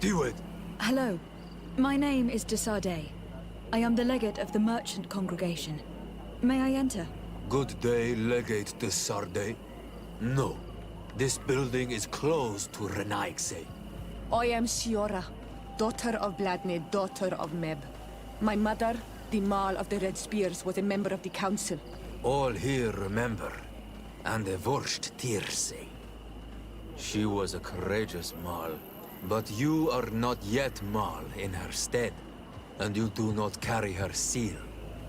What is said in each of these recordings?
Do it! Hello. My name is de Sardet. I am the legate of the merchant congregation. May I enter? Good day, Legate de Sardet. No. This building is closed to Renaigse. I am Siora, daughter of Bladne, daughter of Meb. My mother, the Mal of the Red Spears, was a member of the council. All here remember, and the Vorst Tirse. She was a courageous Mal, but you are not yet Mal in her stead, and you do not carry her seal.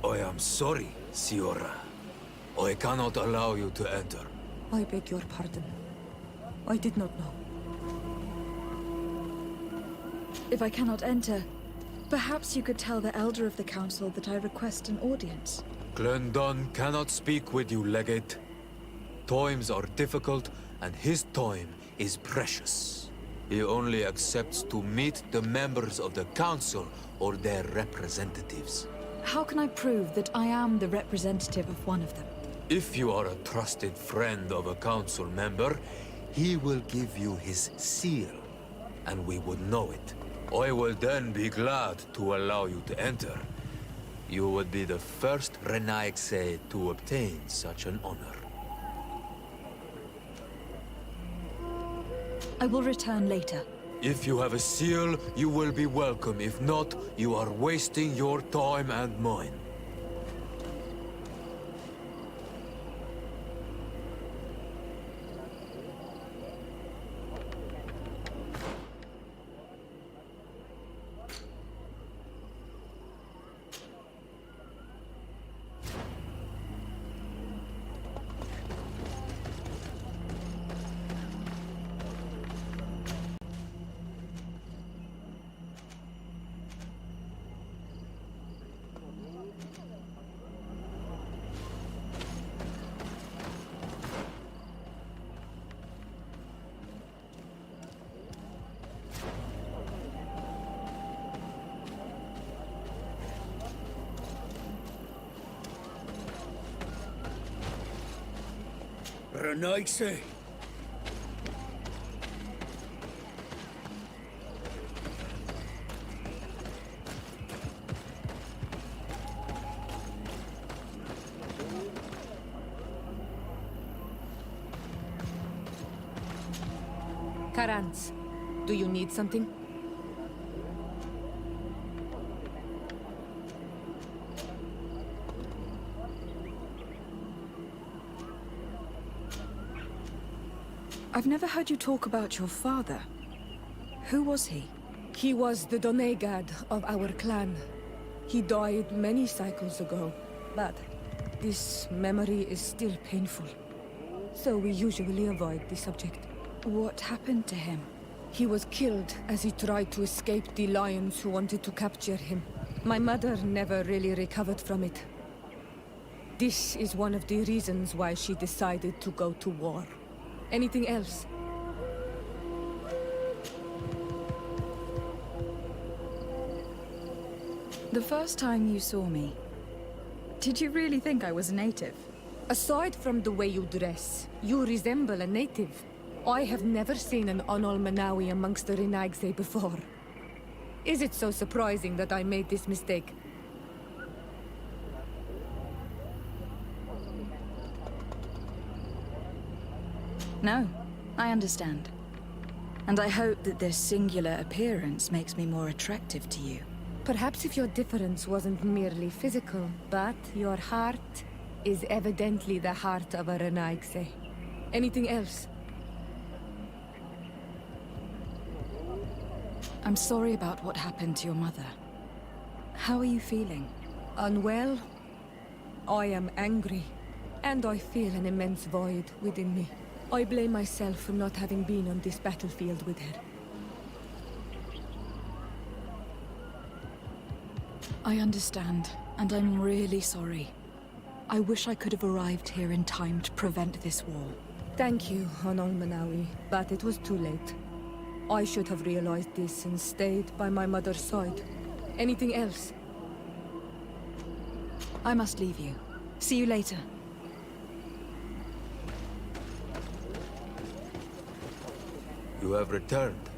I am sorry, Siora. I cannot allow you to enter. I beg your pardon. I did not know. If I cannot enter, perhaps you could tell the Elder of the Council that I request an audience. Glendon cannot speak with you, Legate. Times are difficult, and his time is precious. He only accepts to meet the members of the Council or their representatives. How can I prove that I am the representative of one of them? If you are a trusted friend of a Council member, he will give you his seal, and we would know it. I will then be glad to allow you to enter. You would be the first Renaigse to obtain such an honor. I will return later. If you have a seal, you will be welcome. If not, you are wasting your time and mine. Renaigse. Karans, do you need something? I've never heard you talk about your father. Who was he? He was the Donegad of our clan. He died many cycles ago, but this memory is still painful. So we usually avoid the subject. What happened to him? He was killed as he tried to escape the lions who wanted to capture him. My mother never really recovered from it. This is one of the reasons why she decided to go to war. Anything else? The first time you saw me, did you really think I was a native? Aside from the way you dress, you resemble a native. I have never seen an Onol Manawi amongst the Renaigse before. Is it so surprising that I made this mistake? No, I understand. And I hope that this singular appearance makes me more attractive to you. Perhaps if your difference wasn't merely physical, but your heart is evidently the heart of a Renaigse. Anything else? I'm sorry about what happened to your mother. How are you feeling? Unwell? I am angry, and I feel an immense void within me. I blame myself for not having been on this battlefield with her. I understand, and I'm really sorry. I wish I could have arrived here in time to prevent this war. Thank you, Onol Manawi, but it was too late. I should have realized this and stayed by my mother's side. Anything else? I must leave you. See you later. You have returned.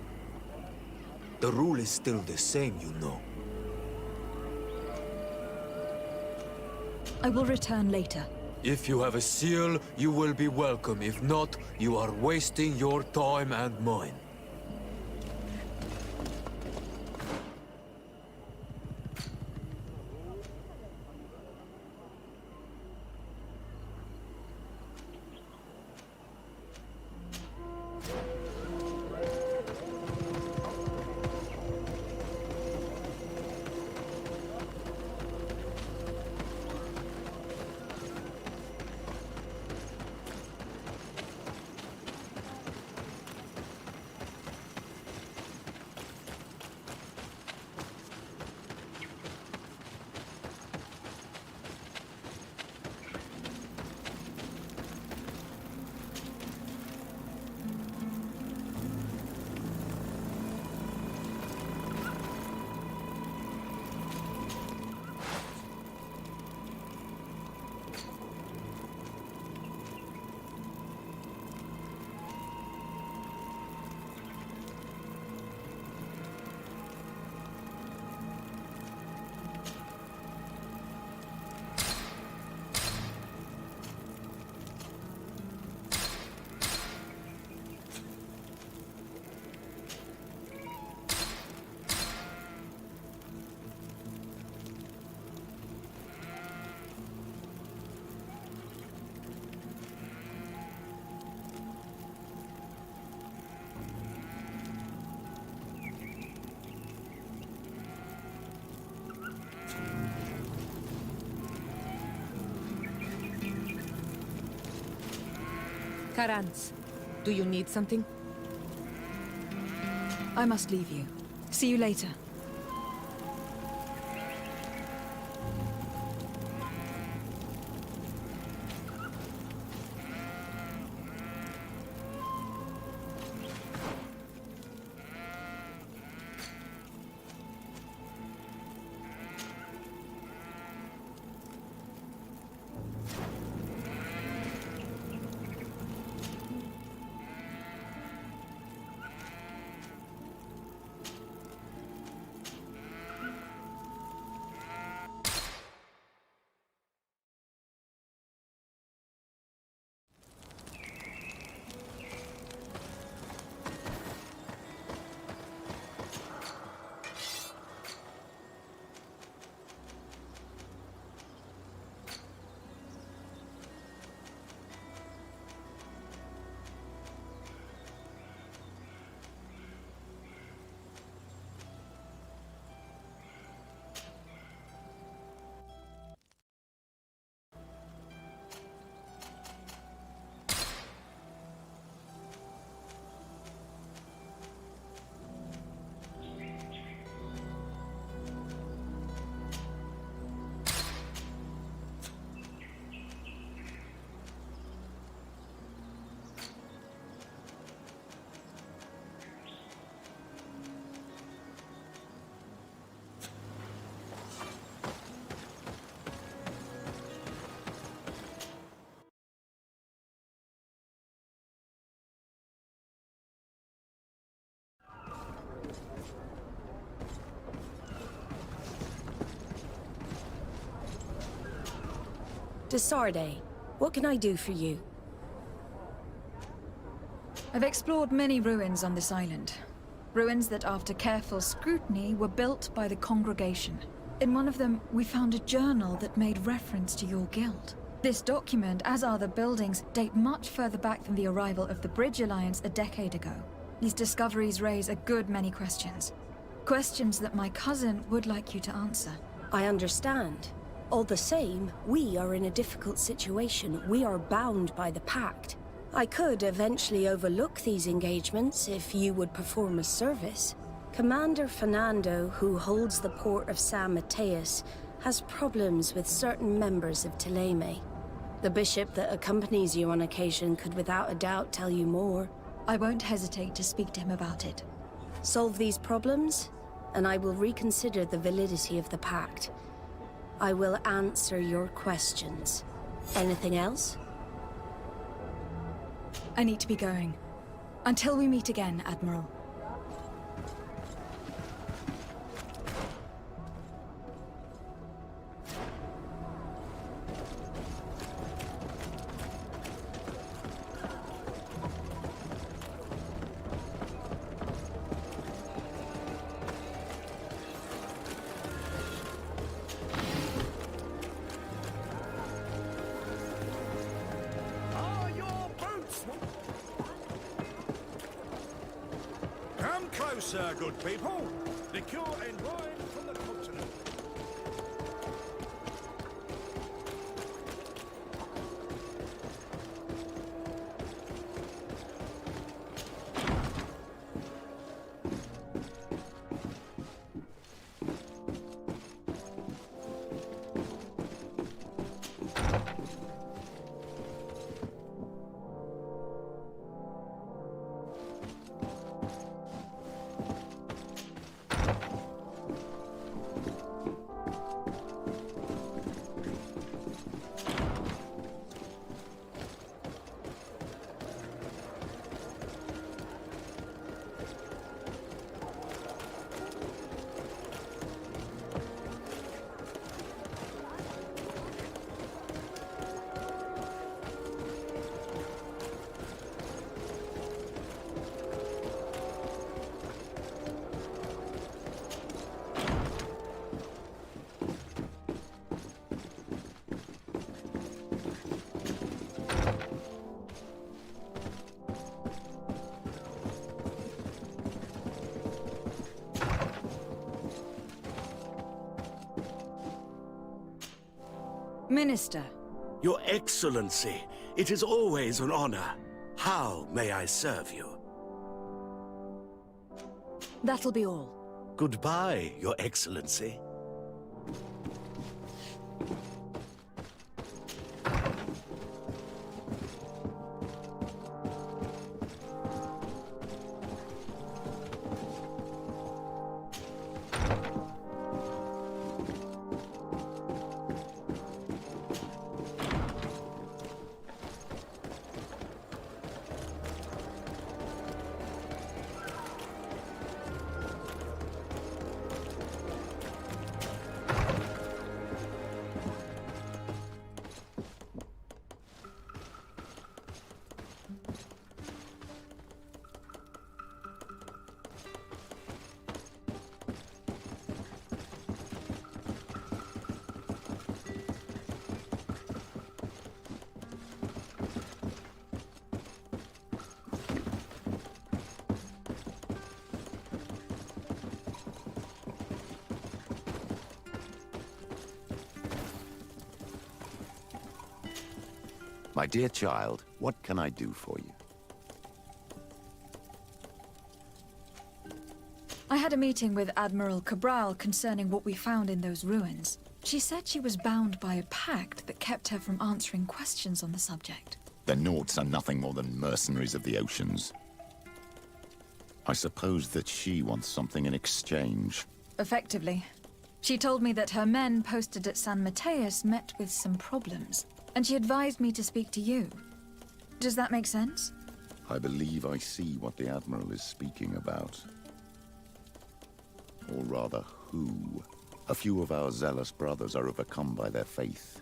The rule is still the same, you know. I will return later. If you have a seal, you will be welcome. If not, you are wasting your time and mine. Karans, do you need something? I must leave you. See you later. Desarde, what can I do for you? I've explored many ruins on this island. Ruins that, after careful scrutiny, were built by the congregation. In one of them, we found a journal that made reference to your guild. This document, as are the buildings, date much further back than the arrival of the Bridge Alliance a decade ago. These discoveries raise a good many questions. Questions that my cousin would like you to answer. I understand. All the same, we are in a difficult situation. We are bound by the pact. I could eventually overlook these engagements if you would perform a service. Commander Fernando, who holds the port of San Mateus, has problems with certain members of Teleme. The bishop that accompanies you on occasion could without a doubt tell you more. I won't hesitate to speak to him about it. Solve these problems, and I will reconsider the validity of the pact. I will answer your questions. Anything else? I need to be going. Until we meet again, Admiral. Come closer, good people. Liqueur and wine from the continent. Minister. Your Excellency, it is always an honor. How may I serve you? That'll be all. Goodbye, Your Excellency. My dear child, what can I do for you? I had a meeting with Admiral Cabral concerning what we found in those ruins. She said she was bound by a pact that kept her from answering questions on the subject. The Nords are nothing more than mercenaries of the oceans. I suppose that she wants something in exchange. Effectively. She told me that her men posted at San Mateus met with some problems, and she advised me to speak to you. Does that make sense? I believe I see what the Admiral is speaking about. Or rather, who. A few of our zealous brothers are overcome by their faith.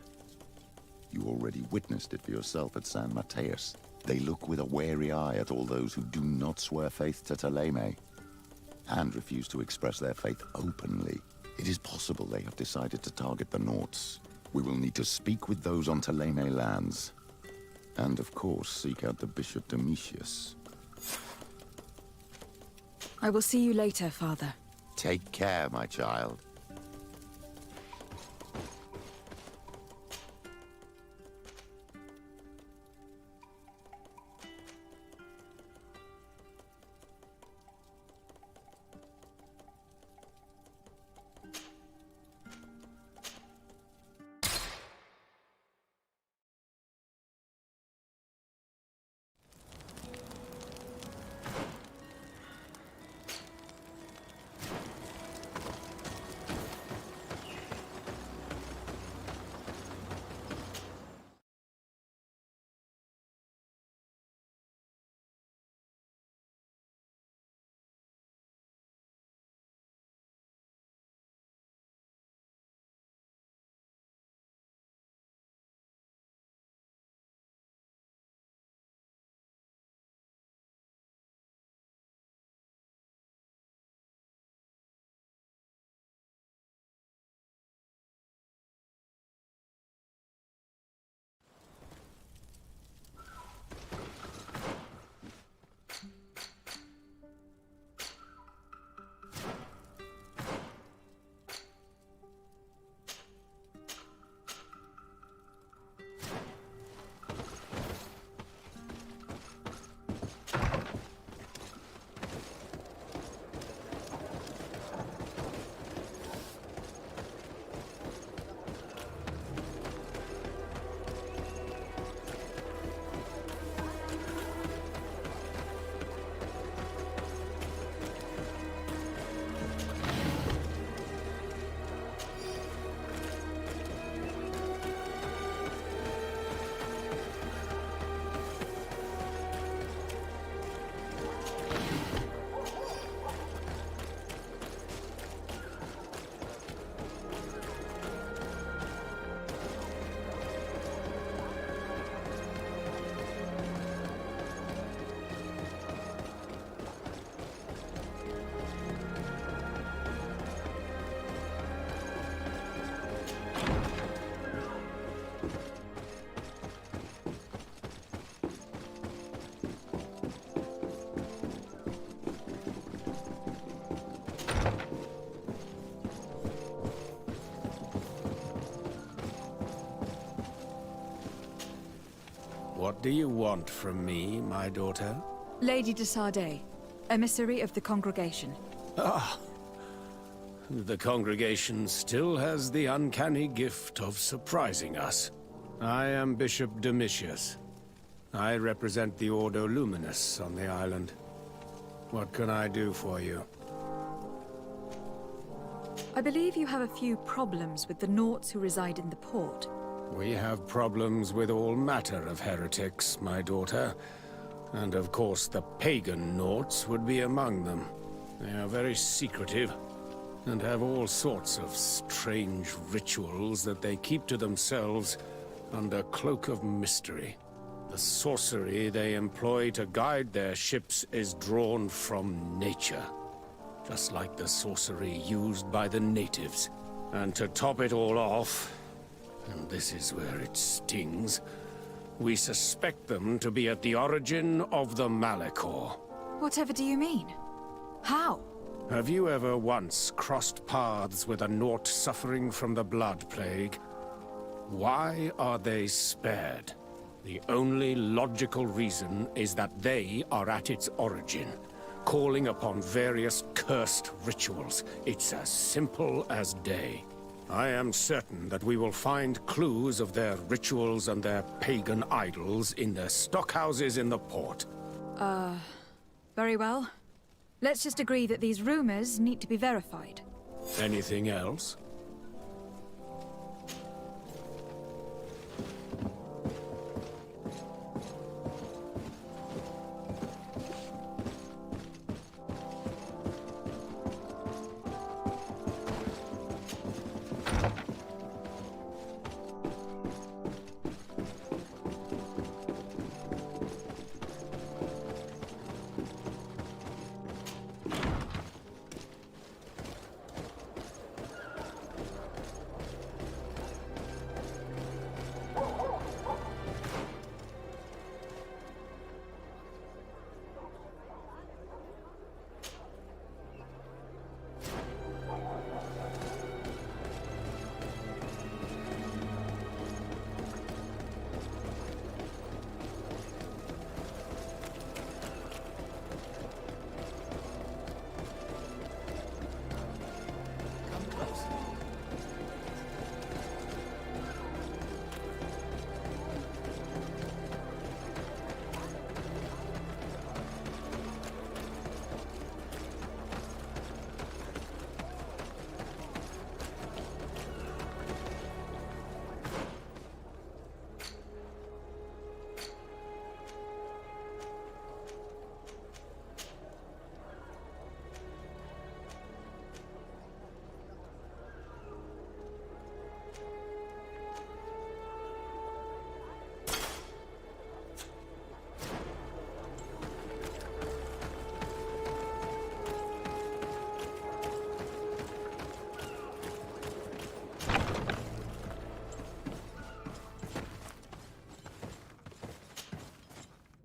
You already witnessed it for yourself at San Mateus. They look with a wary eye at all those who do not swear faith to Thélème, and refuse to express their faith openly. It is possible they have decided to target the Nauts. We will need to speak with those on Thélème lands. And of course, seek out the Bishop Domitius. I will see you later, Father. Take care, my child. What do you want from me, my daughter? Lady de Sardet, emissary of the congregation. Ah, the congregation still has the uncanny gift of surprising us. I am Bishop Domitius. I represent the Ordo Luminous on the island. What can I do for you? I believe you have a few problems with the Nauts who reside in the port. We have problems with all matter of heretics, my daughter. And of course the pagan Nauts would be among them. They are very secretive, and have all sorts of strange rituals that they keep to themselves under cloak of mystery. The sorcery they employ to guide their ships is drawn from nature, just like the sorcery used by the natives. And to top it all off, and this is where it stings, we suspect them to be at the origin of the Malachor. Whatever do you mean? How? Have you ever once crossed paths with a Naut suffering from the Blood Plague? Why are they spared? The only logical reason is that they are at its origin, calling upon various cursed rituals. It's as simple as day. I am certain that we will find clues of their rituals and their pagan idols in their stockhouses in the port. Very well. Let's just agree that these rumors need to be verified. Anything else?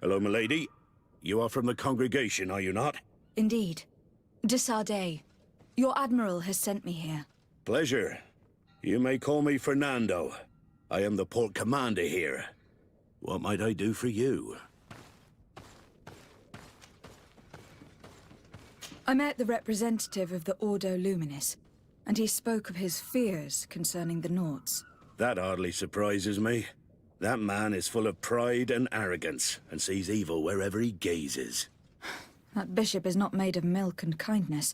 Hello, milady. You are from the congregation, are you not? Indeed. De Sardet. Your admiral has sent me here. Pleasure. You may call me Fernando. I am the port commander here. What might I do for you? I met the representative of the Ordo Luminis, and he spoke of his fears concerning the Nauts. That hardly surprises me. That man is full of pride and arrogance, and sees evil wherever he gazes. That bishop is not made of milk and kindness,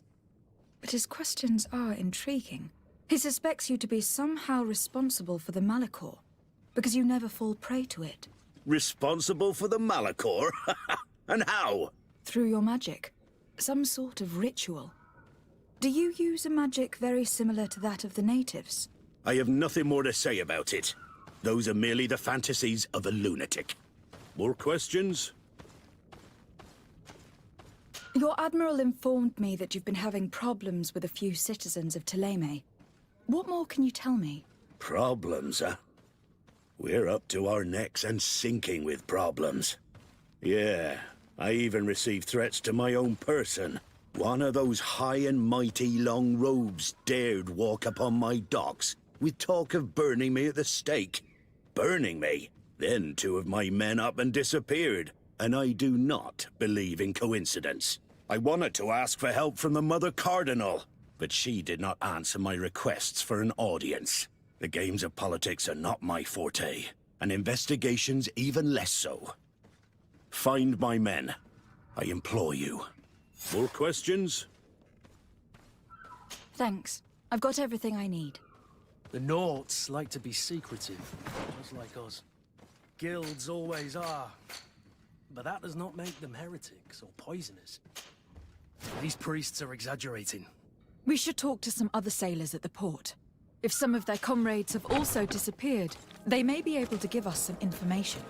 but his questions are intriguing. He suspects you to be somehow responsible for the Malachor, because you never fall prey to it. Responsible for the Malachor? And how? Through your magic. Some sort of ritual. Do you use a magic very similar to that of the natives? I have nothing more to say about it. Those are merely the fantasies of a lunatic. More questions? Your admiral informed me that you've been having problems with a few citizens of Thélème. What more can you tell me? Problems, huh? We're up to our necks and sinking with problems. Yeah, I even received threats to my own person. One of those high and mighty long robes dared walk upon my docks with talk of burning me at the stake. Burning me? Then two of my men up and disappeared, and I do not believe in coincidence. I wanted to ask for help from the Mother Cardinal, but she did not answer my requests for an audience. The games of politics are not my forte, and investigations even less so. Find my men. I implore you. More questions? Thanks. I've got everything I need. The Nauts like to be secretive, just like us. Guilds always are. But that does not make them heretics or poisoners. These priests are exaggerating. We should talk to some other sailors at the port. If some of their comrades have also disappeared, they may be able to give us some information.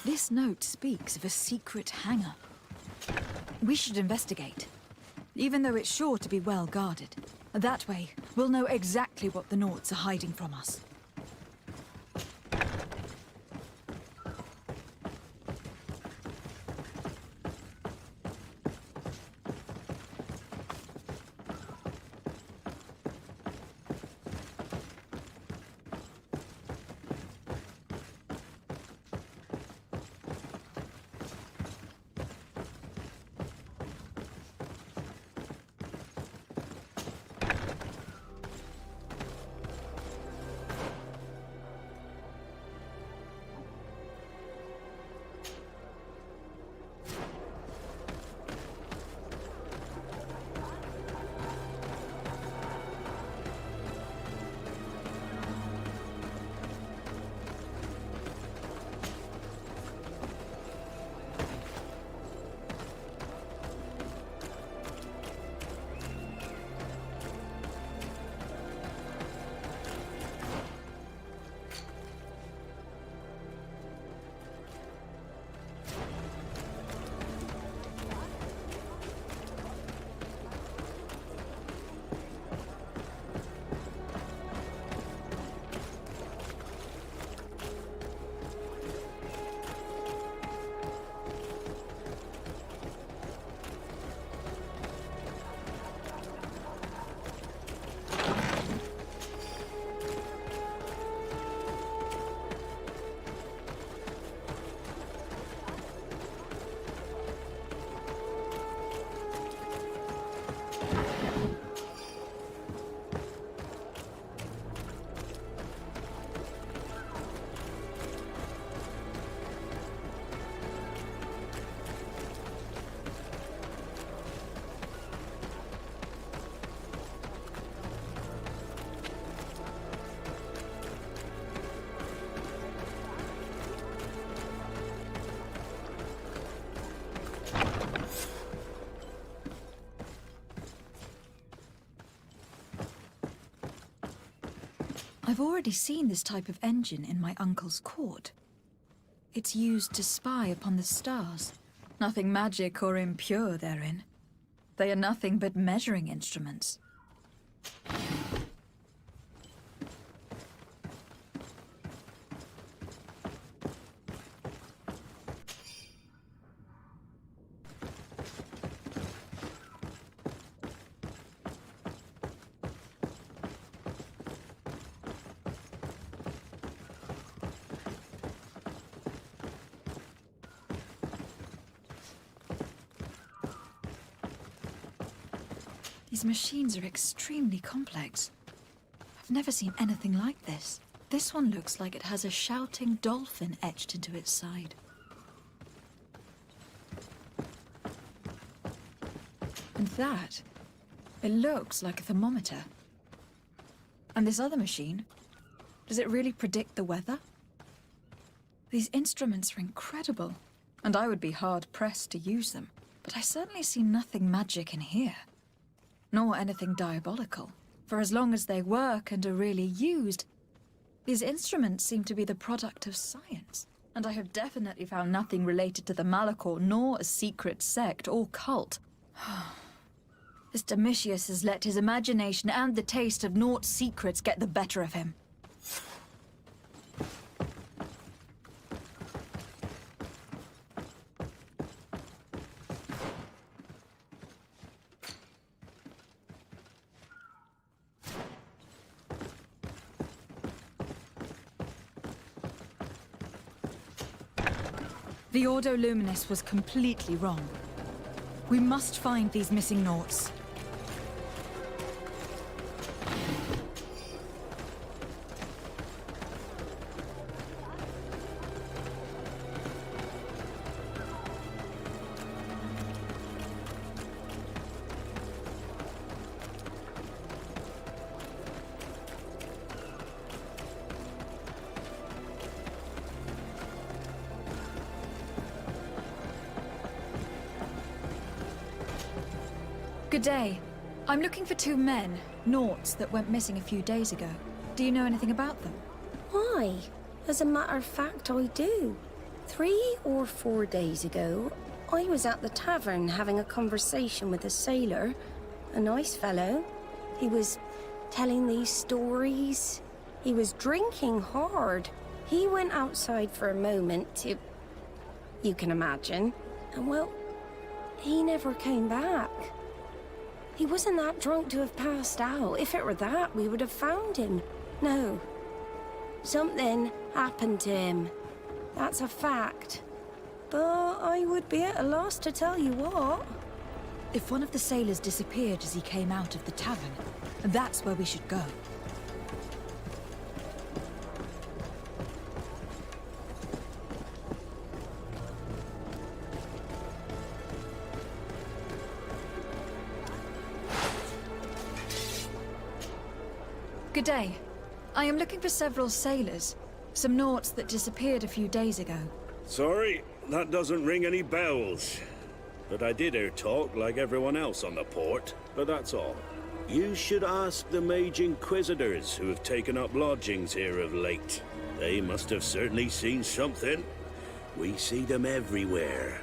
This note speaks of a secret hangar. We should investigate, even though it's sure to be well guarded. That way, we'll know exactly what the Nauts are hiding from us. I've already seen this type of engine in my uncle's court. It's used to spy upon the stars. Nothing magic or impure therein. They are nothing but measuring instruments. These machines are extremely complex. I've never seen anything like this. This one looks like it has a shouting dolphin etched into its side. And that, it looks like a thermometer. And this other machine, does it really predict the weather? These instruments are incredible, and I would be hard-pressed to use them. But I certainly see nothing magic in here. Nor anything diabolical. For as long as they work and are really used, these instruments seem to be the product of science. And I have definitely found nothing related to the Malachor, nor a secret sect or cult. This Domitius has let his imagination and the taste of Naught's secrets get the better of him. The Ordo Luminis was completely wrong. We must find these missing Naughts. Good day. I'm looking for 2 men, Naughts, that went missing a few days ago. Do you know anything about them? Why? As a matter of fact, I do. 3 or 4 days ago, I was at the tavern having a conversation with a sailor. A nice fellow. He was telling these stories. He was drinking hard. He went outside for a moment to... you can imagine. And well, he never came back. He wasn't that drunk to have passed out. If it were that, we would have found him. No. Something happened to him. That's a fact. But I would be at a loss to tell you what. If one of the sailors disappeared as he came out of the tavern, that's where we should go. Good day. I am looking for several sailors. Some Naughts that disappeared a few days ago. Sorry, that doesn't ring any bells. But I did hear talk like everyone else on the port, but that's all. You should ask the Mage Inquisitors who have taken up lodgings here of late. They must have certainly seen something. We see them everywhere,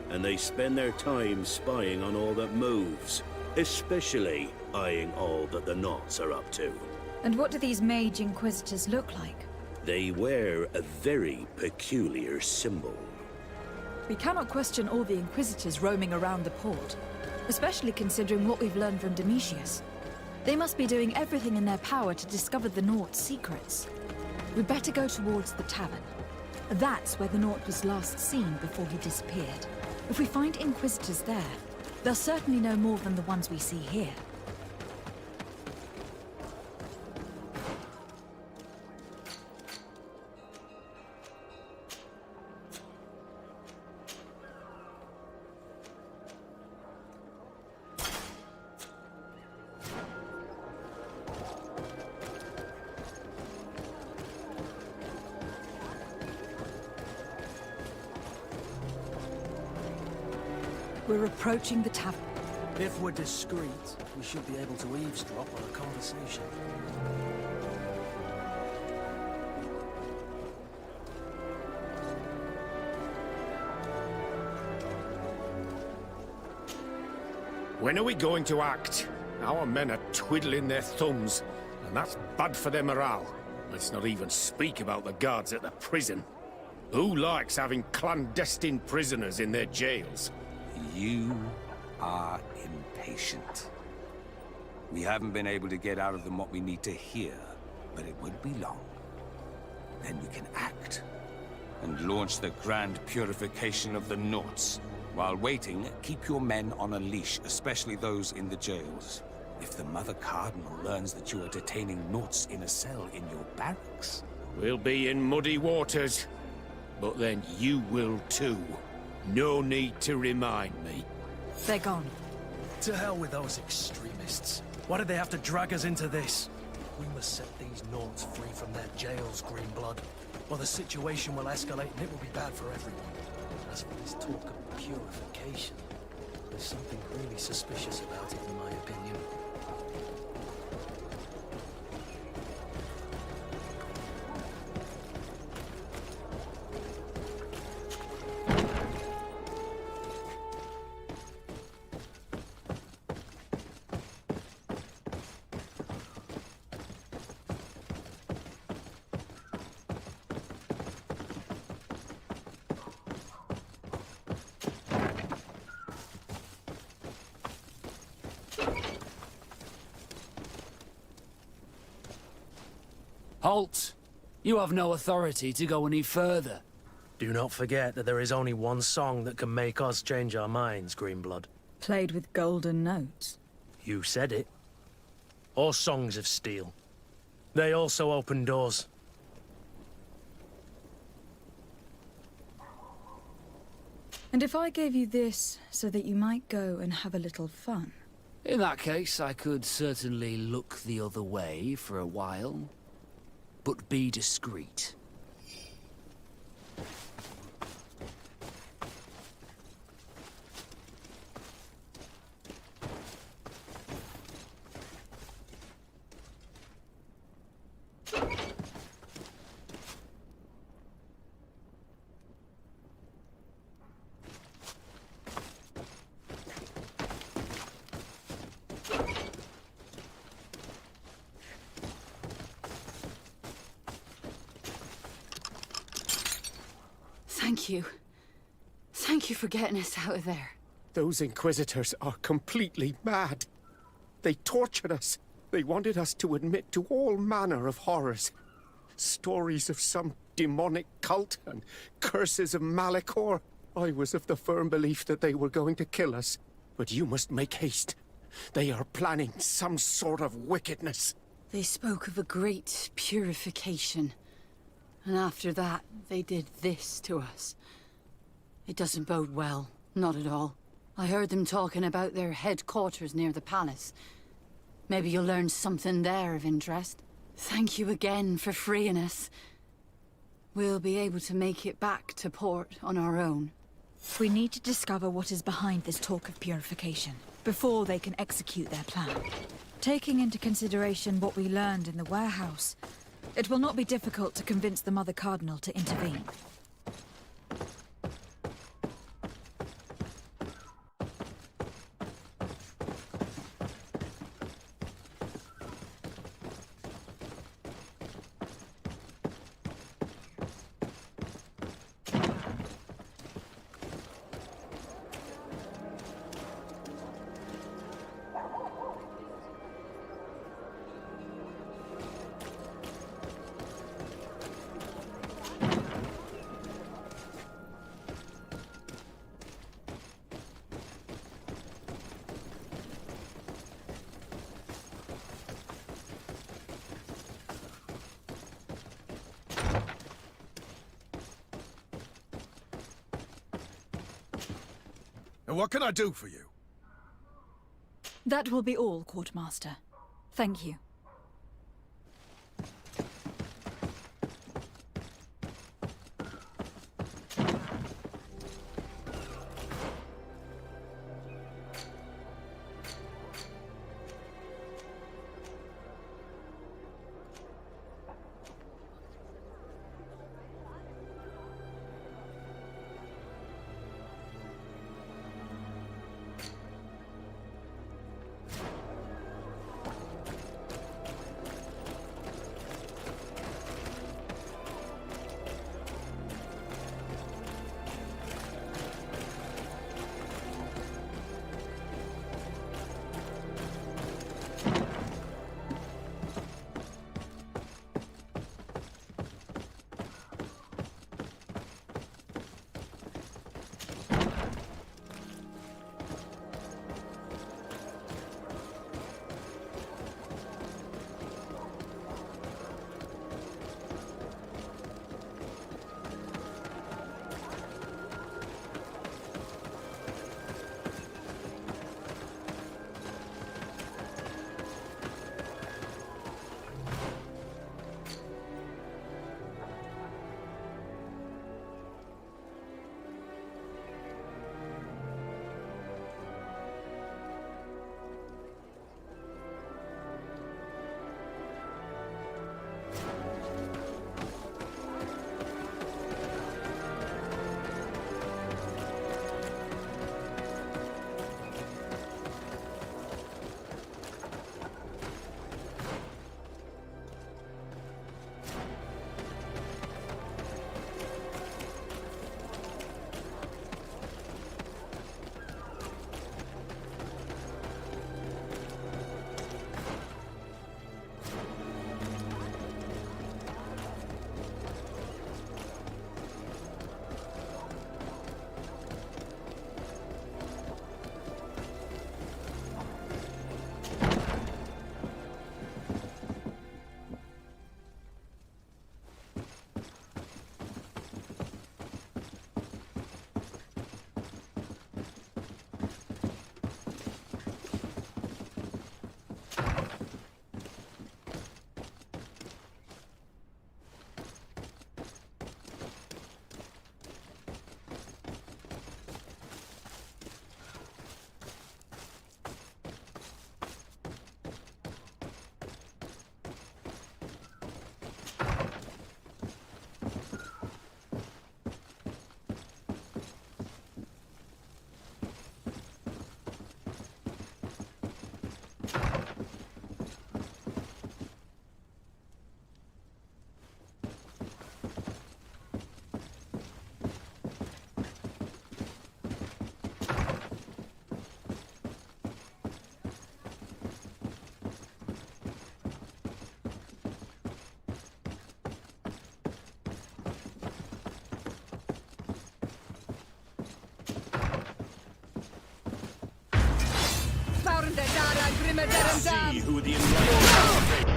and they spend their time spying on all that moves, especially eyeing all that the Naughts are up to. And what do these Mage Inquisitors look like? They wear a very peculiar symbol. We cannot question all the Inquisitors roaming around the port, especially considering what we've learned from Domitius. They must be doing everything in their power to discover the Naught's secrets. We'd better go towards the tavern. That's where the Naught was last seen before he disappeared. If we find Inquisitors there, they'll certainly know more than the ones we see here. We're approaching the tavern. If we're discreet, we should be able to eavesdrop on a conversation. When are we going to act? Our men are twiddling their thumbs, and that's bad for their morale. Let's not even speak about the guards at the prison. Who likes having clandestine prisoners in their jails? You are impatient. We haven't been able to get out of them what we need to hear, but it won't be long. Then we can act, and launch the grand purification of the Norts. While waiting, keep your men on a leash, especially those in the jails. If the Mother Cardinal learns that you are detaining Norts in a cell in your barracks... We'll be in muddy waters, but then you will too. No need to remind me. They're gone. To hell with those extremists. Why did they have to drag us into this? We must set these Norts free from their jails, Greenblood. Or the situation will escalate and it will be bad for everyone. As for this talk of purification, there's something really suspicious about it, in my opinion. Halt! You have no authority to go any further. Do not forget that there is only one song that can make us change our minds, Greenblood. Played with golden notes. You said it. Or songs of steel. They also open doors. And if I gave you this so that you might go and have a little fun? In that case, I could certainly look the other way for a while. But be discreet. Thank you. Thank you for getting us out of there. Those Inquisitors are completely mad. They tortured us. They wanted us to admit to all manner of horrors. Stories of some demonic cult and curses of Malachor. I was of the firm belief that they were going to kill us. But you must make haste. They are planning some sort of wickedness. They spoke of a great purification. And after that, they did this to us. It doesn't bode well. Not at all. I heard them talking about their headquarters near the palace. Maybe you'll learn something there of interest. Thank you again for freeing us. We'll be able to make it back to port on our own. We need to discover what is behind this talk of purification, before they can execute their plan. Taking into consideration what we learned in the warehouse, it will not be difficult to convince the Mother Cardinal to intervene. And what can I do for you? That will be all, Courtmaster. Thank you. See who the enlightened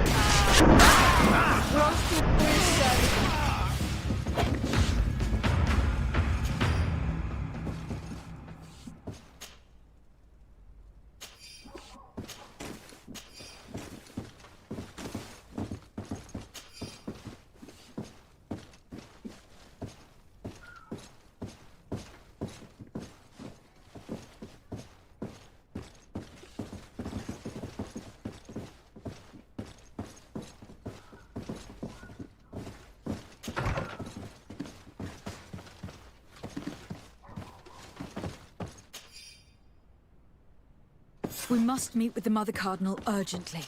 We must meet with the Mother Cardinal urgently.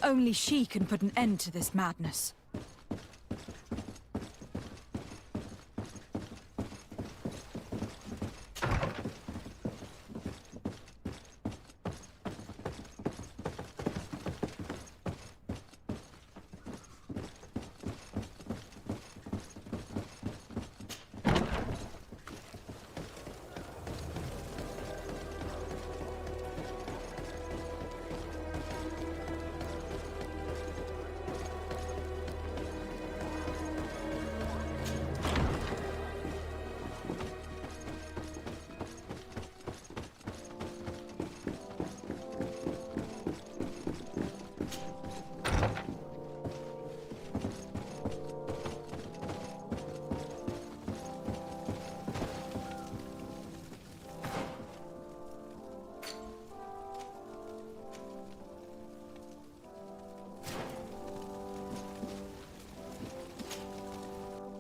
Only she can put an end to this madness.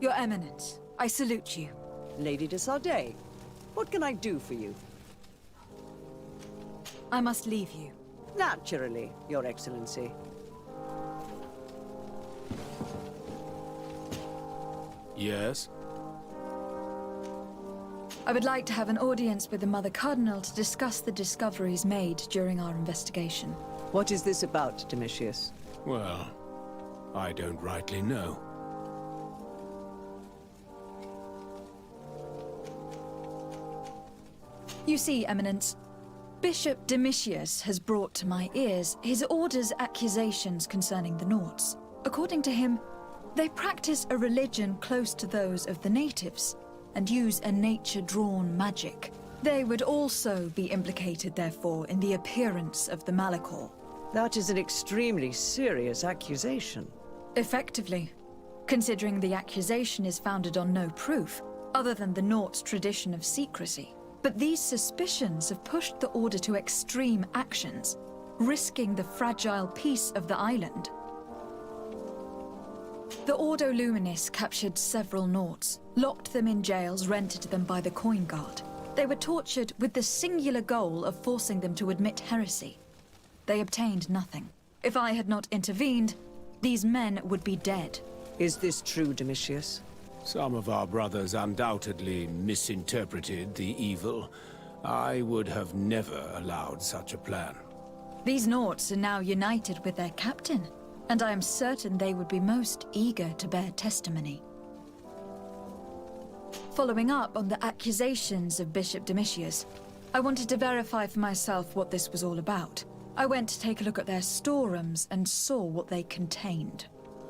Your Eminence, I salute you. Lady de Sardet, what can I do for you? I must leave you. Naturally, Your Excellency. Yes? I would like to have an audience with the Mother Cardinal to discuss the discoveries made during our investigation. What is this about, Domitius? Well, I don't rightly know. You see, Eminence, Bishop Domitius has brought to my ears his order's accusations concerning the Nauts. According to him, they practice a religion close to those of the natives and use a nature-drawn magic. They would also be implicated, therefore, in the appearance of the Malachor. That is an extremely serious accusation. Effectively, considering the accusation is founded on no proof, other than the Nauts' tradition of secrecy. But these suspicions have pushed the Order to extreme actions, risking the fragile peace of the island. The Ordo Luminis captured several Nauts, locked them in jails rented to them by the Coin Guard. They were tortured with the singular goal of forcing them to admit heresy. They obtained nothing. If I had not intervened, these men would be dead. Is this true, Domitius? Some of our brothers undoubtedly misinterpreted the evil. I would have never allowed such a plan. These Nauts are now united with their captain, and I am certain they would be most eager to bear testimony. Following up on the accusations of Bishop Domitius, I wanted to verify for myself what this was all about. I went to take a look at their storerooms and saw what they contained.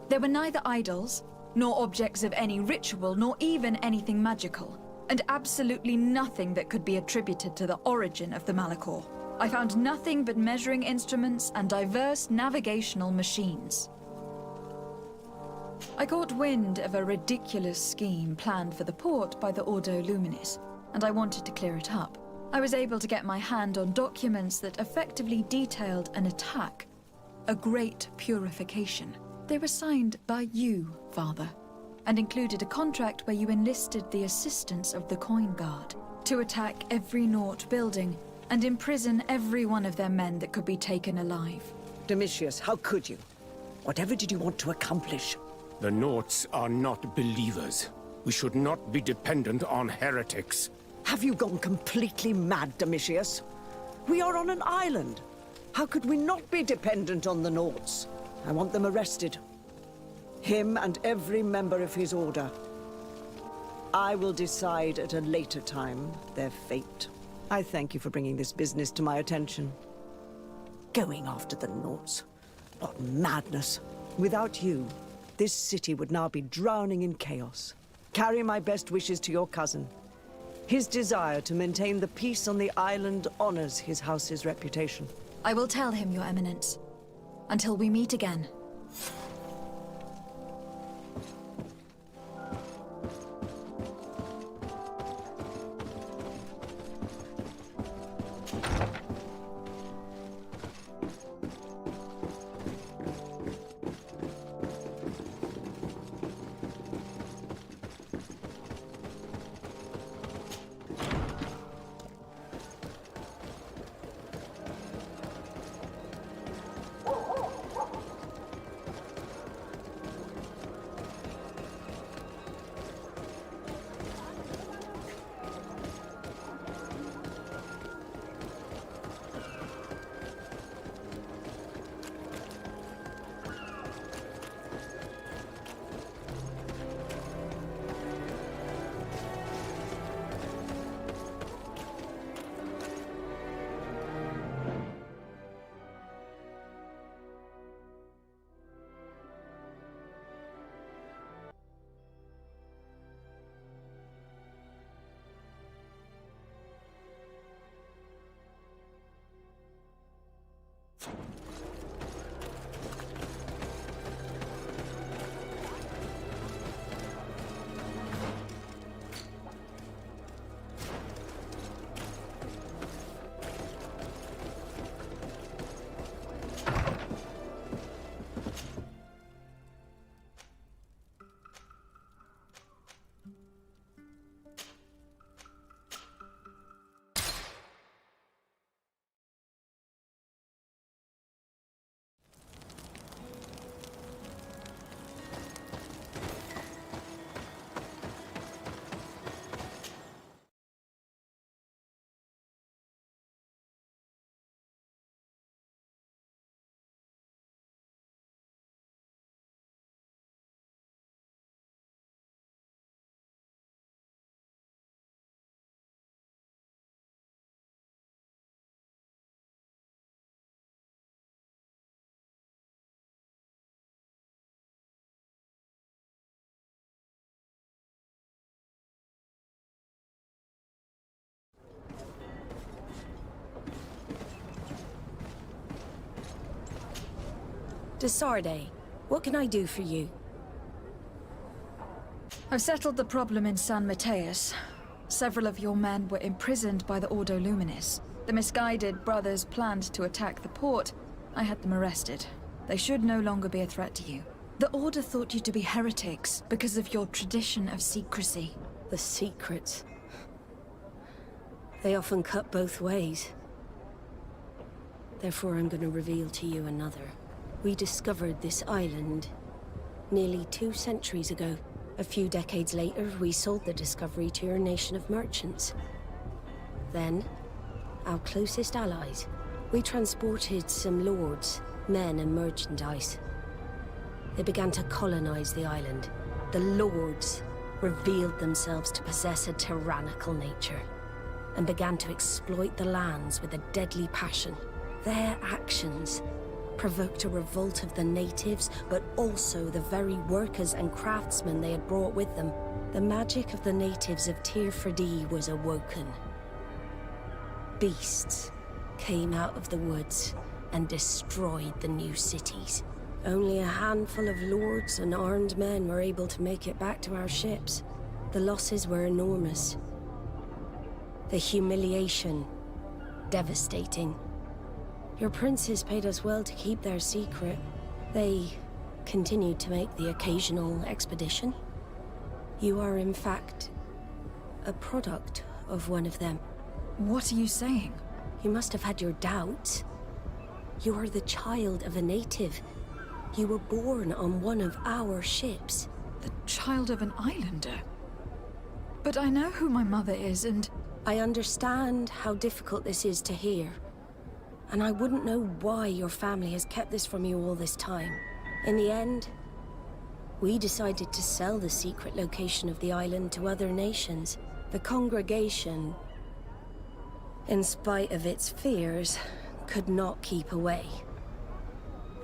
There were neither idols, nor objects of any ritual, nor even anything magical, and absolutely nothing that could be attributed to the origin of the Malachor. I found nothing but measuring instruments and diverse navigational machines. I caught wind of a ridiculous scheme planned for the port by the Ordo Luminis, and I wanted to clear it up. I was able to get my hand on documents that effectively detailed an attack, a great purification. They were signed by you, Father, and included a contract where you enlisted the assistance of the Coin Guard to attack every Naut building and imprison every one of their men that could be taken alive. Domitius, how could you? Whatever did you want to accomplish? The Nauts are not believers. We should not be dependent on heretics. Have you gone completely mad, Domitius? We are on an island. How could we not be dependent on the Nauts? I want them arrested. Him and every member of his order. I will decide at a later time their fate. I thank you for bringing this business to my attention. Going after the Nords. What madness. Without you, this city would now be drowning in chaos. Carry my best wishes to your cousin. His desire to maintain the peace on the island honors his house's reputation. I will tell him, Your Eminence. Until we meet again. Desarde, what can I do for you? I've settled the problem in San Mateus. Several of your men were imprisoned by the Ordo Luminis. The misguided brothers planned to attack the port. I had them arrested. They should no longer be a threat to you. The Order thought you to be heretics because of your tradition of secrecy. The secrets. They often cut both ways. Therefore, I'm going to reveal to you another. We discovered this island nearly 2 centuries ago. A few decades later, we sold the discovery to your nation of merchants. Then, our closest allies, we transported some lords, men and merchandise. They began to colonize the island. The lords revealed themselves to possess a tyrannical nature and began to exploit the lands with a deadly passion. Their actions provoked a revolt of the natives, but also the very workers and craftsmen they had brought with them. The magic of the natives of Tir-Fradi was awoken. Beasts came out of the woods and destroyed the new cities. Only a handful of lords and armed men were able to make it back to our ships. The losses were enormous. The humiliation, devastating. Your princes paid us well to keep their secret. They continued to make the occasional expedition. You are, in fact, a product of one of them. What are you saying? You must have had your doubts. You are the child of a native. You were born on one of our ships. The child of an islander? But I know who my mother is, and... I understand how difficult this is to hear. And I wouldn't know why your family has kept this from you all this time. In the end, we decided to sell the secret location of the island to other nations. The congregation, in spite of its fears, could not keep away.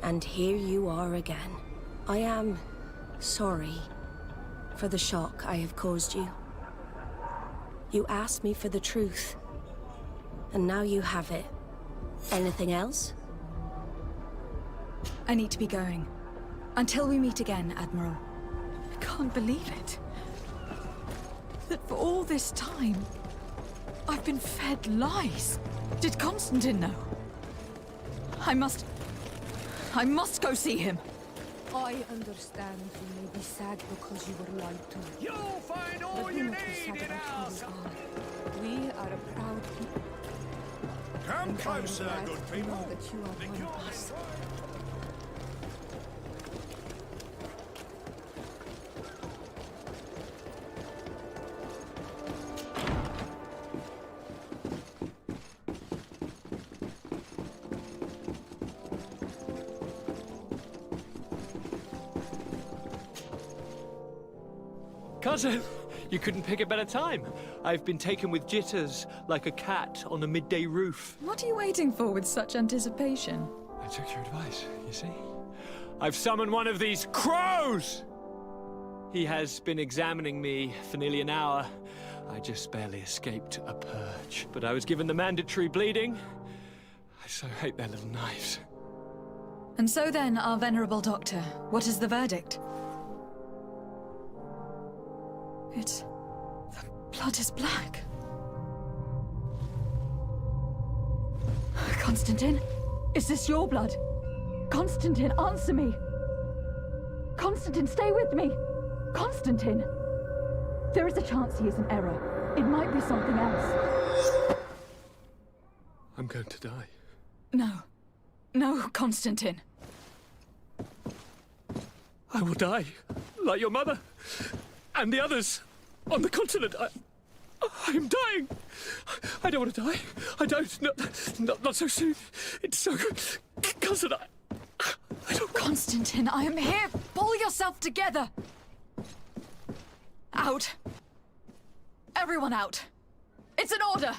And here you are again. I am sorry for the shock I have caused you. You asked me for the truth, and now you have it. Anything else? I need to be going. Until we meet again, Admiral. I can't believe it. That for all this time, I've been fed lies. Did Constantine know? I must go see him. I understand you may be sad because you were lied to. You'll find all But you do not be sad need in about our who you are. We are a proud people. Come And I am closer, glad good to people. know that you are one of us. Cousin, you couldn't pick a better time. I've been taken with jitters, like a cat on a midday roof. What are you waiting for with such anticipation? I took your advice, you see. I've summoned one of these crows! He has been examining me for nearly an hour. I just barely escaped a purge. But I was given the mandatory bleeding. I so hate their little knives. And so then, our venerable doctor, what is the verdict? The blood is black. Constantine, is this your blood? Constantine, answer me! Constantine, stay with me! Constantine! There is a chance he is in error. It might be something else. I'm going to die. No. No, Constantine. I will die, like your mother. And the others on the continent. I am dying. I don't want to die. I don't. Not so soon. It's so good. Cousin, I don't. Constantine, I am here. Pull yourself together. Out. Everyone out. It's an order.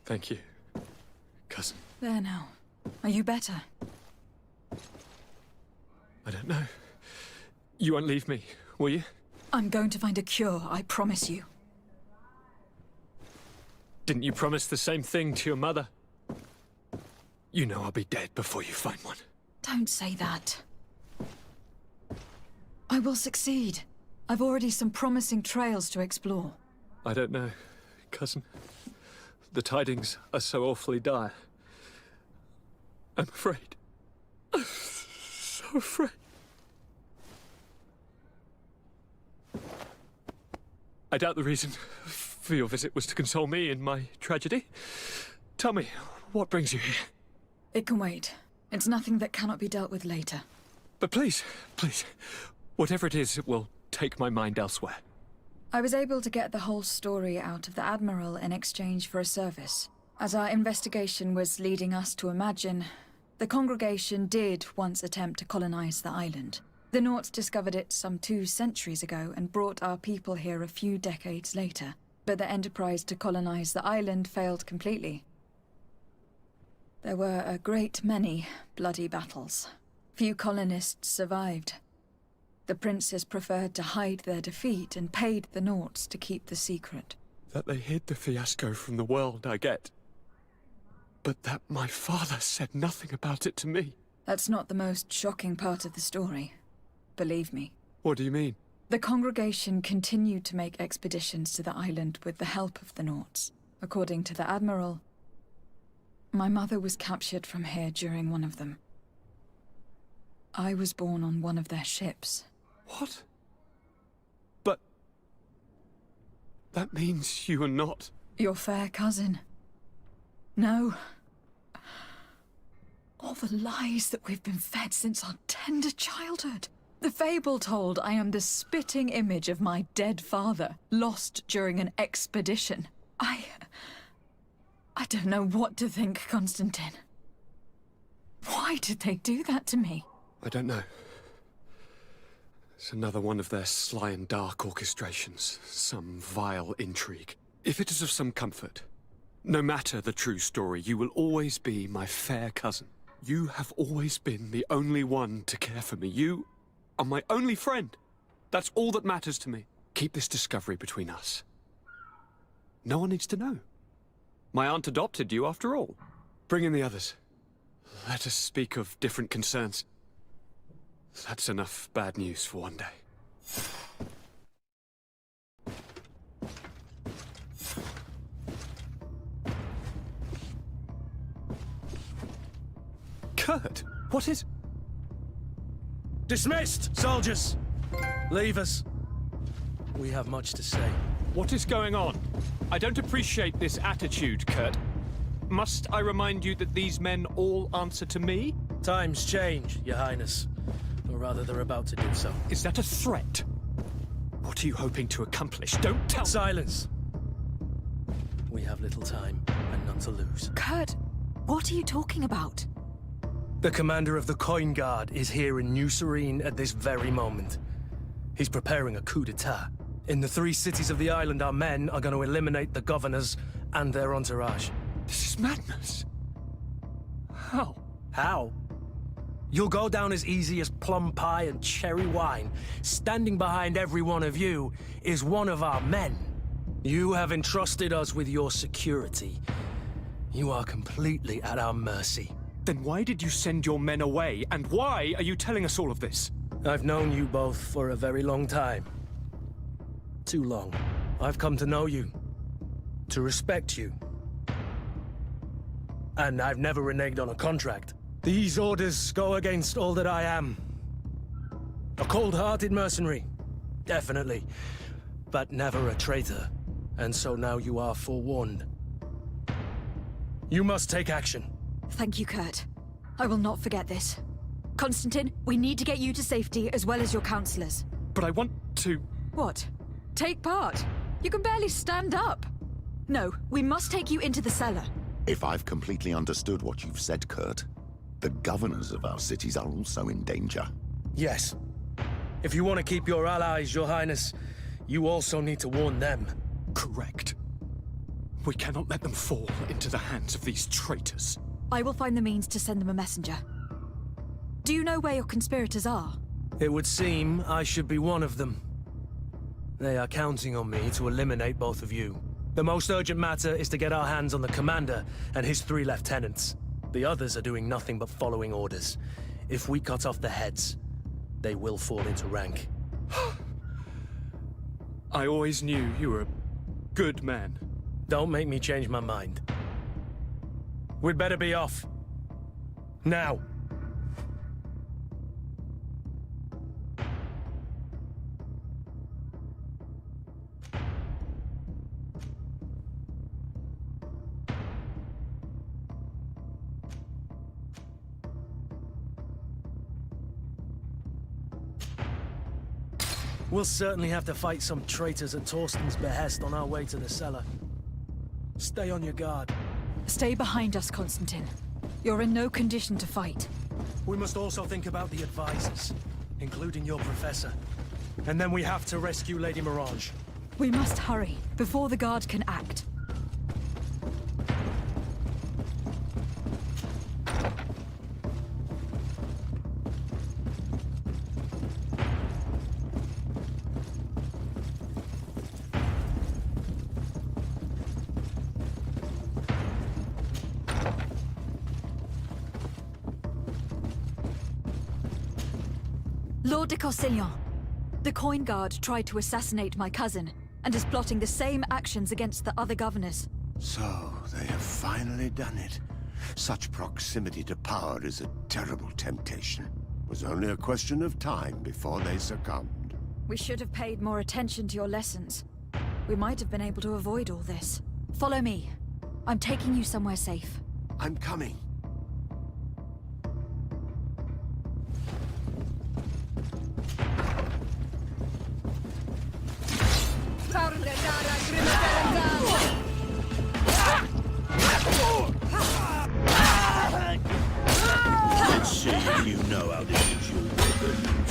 Thank you, cousin. There now. Are you better? I don't know. You won't leave me, will you? I'm going to find a cure, I promise you. Didn't you promise the same thing to your mother? You know I'll be dead before you find one. Don't say that. I will succeed. I've already some promising trails to explore. I don't know, cousin. The tidings are so awfully dire. I'm afraid. I'm so afraid. I doubt the reason for your visit was to console me in my tragedy. Tell me, what brings you here? It can wait. It's nothing that cannot be dealt with later. But please, whatever it is, it will take my mind elsewhere. I was able to get the whole story out of the Admiral in exchange for a service. As our investigation was leading us to imagine, the congregation did once attempt to colonize the island. The Nauts discovered it some 2 centuries ago and brought our people here a few decades later. But the enterprise to colonize the island failed completely. There were a great many bloody battles. Few colonists survived. The princes preferred to hide their defeat and paid the Nauts to keep the secret. That they hid the fiasco from the world, I get. But that my father said nothing about it to me. That's not the most shocking part of the story. Believe me. What do you mean? The congregation continued to make expeditions to the island with the help of the Nauts. According to the Admiral, my mother was captured from here during one of them. I was born on one of their ships. What? But that means you are not... Your fair cousin. No. All the lies that we've been fed since our tender childhood. The fable told I am the spitting image of my dead father, lost during an expedition. I don't know what to think, Constantine. Why did they do that to me? I don't know. It's another one of their sly and dark orchestrations. Some vile intrigue. If it is of some comfort, No matter the true story, you will always be my fair cousin. You have always been the only one to care for me. You are my only friend. That's all that matters to me. Keep this discovery between us. No one needs to know. My aunt adopted you after all. Bring in the others. Let us speak of different concerns. That's enough bad news for one day. Kurt, what is... Dismissed, soldiers! Leave us. We have much to say. What is going on? I don't appreciate this attitude, Kurt. Must I remind you that these men all answer to me? Times change, Your Highness. Or rather, they're about to do so. Is that a threat? What are you hoping to accomplish? Don't tell... Silence! We have little time, and none to lose. Kurt, what are you talking about? The commander of the Coin Guard is here in New Serene at this very moment. He's preparing a coup d'etat. In the 3 cities of the island, our men are going to eliminate the governors and their entourage. This is madness. How? How? You'll go down as easy as plum pie and cherry wine. Standing behind every one of you is one of our men. You have entrusted us with your security. You are completely at our mercy. Then why did you send your men away? And why are you telling us all of this? I've known you both for a very long time. Too long. I've come to know you. To respect you. And I've never reneged on a contract. These orders go against all that I am. A cold-hearted mercenary. Definitely. But never a traitor. And so now you are forewarned. You must take action. Thank you, Kurt. I will not forget this. Constantine, we need to get you to safety as well as your counselors. But I want to... What? Take part? You can barely stand up. No, we must take you into the cellar. If I've completely understood what you've said, Kurt, the governors of our cities are also in danger. Yes. If you want to keep your allies, Your Highness, you also need to warn them. Correct. We cannot let them fall into the hands of these traitors. I will find the means to send them a messenger. Do you know where your conspirators are? It would seem I should be one of them. They are counting on me to eliminate both of you. The most urgent matter is to get our hands on the commander and his 3 lieutenants. The others are doing nothing but following orders. If we cut off the heads, they will fall into rank. I always knew you were a good man. Don't make me change my mind. We'd better be off. Now. We'll certainly have to fight some traitors at Torsten's behest on our way to the cellar. Stay on your guard. Stay behind us, Constantine. You're in no condition to fight. We must also think about the advisors, including your professor. And then we have to rescue Lady Mirage. We must hurry, before the guard can act. Lord de Corsillon, the Coin Guard tried to assassinate my cousin, and is plotting the same actions against the other governors. So, they have finally done it. Such proximity to power is a terrible temptation. It was only a question of time before they succumbed. We should have paid more attention to your lessons. We might have been able to avoid all this. Follow me. I'm taking you somewhere safe. I'm coming. Let's see if you know how to use your weapons.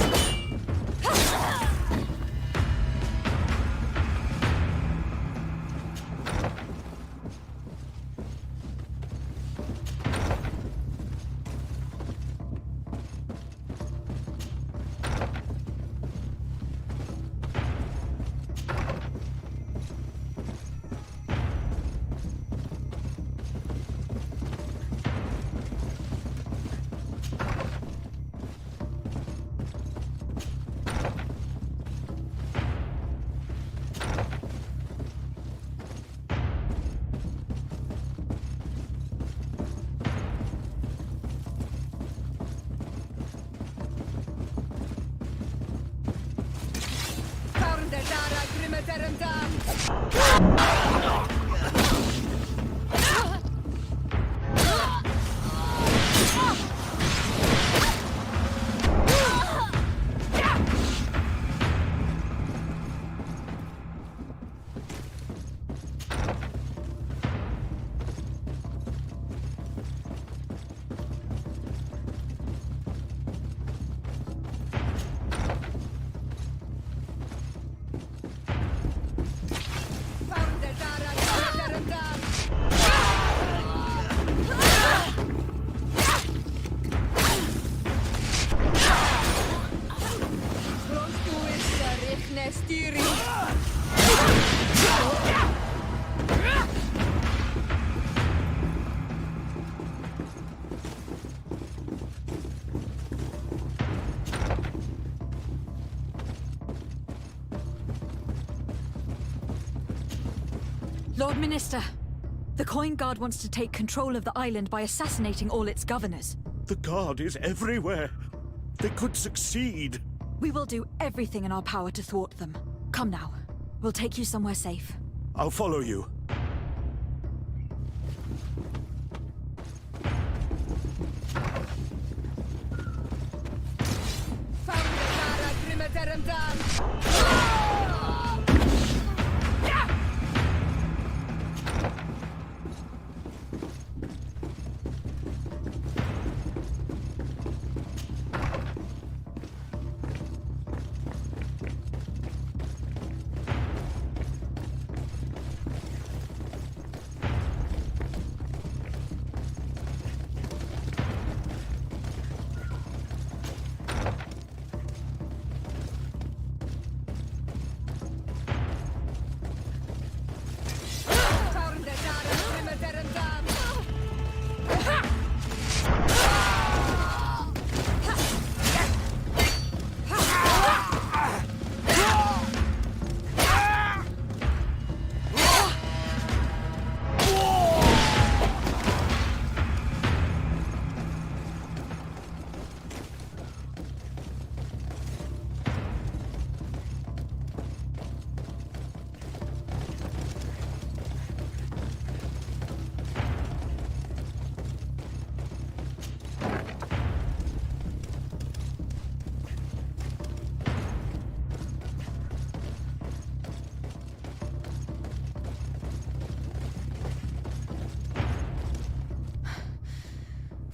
Lord Minister, the Coin Guard wants to take control of the island by assassinating all its governors. The Guard is everywhere. They could succeed. We will do everything in our power to thwart them. Come now. We'll take you somewhere safe. I'll follow you.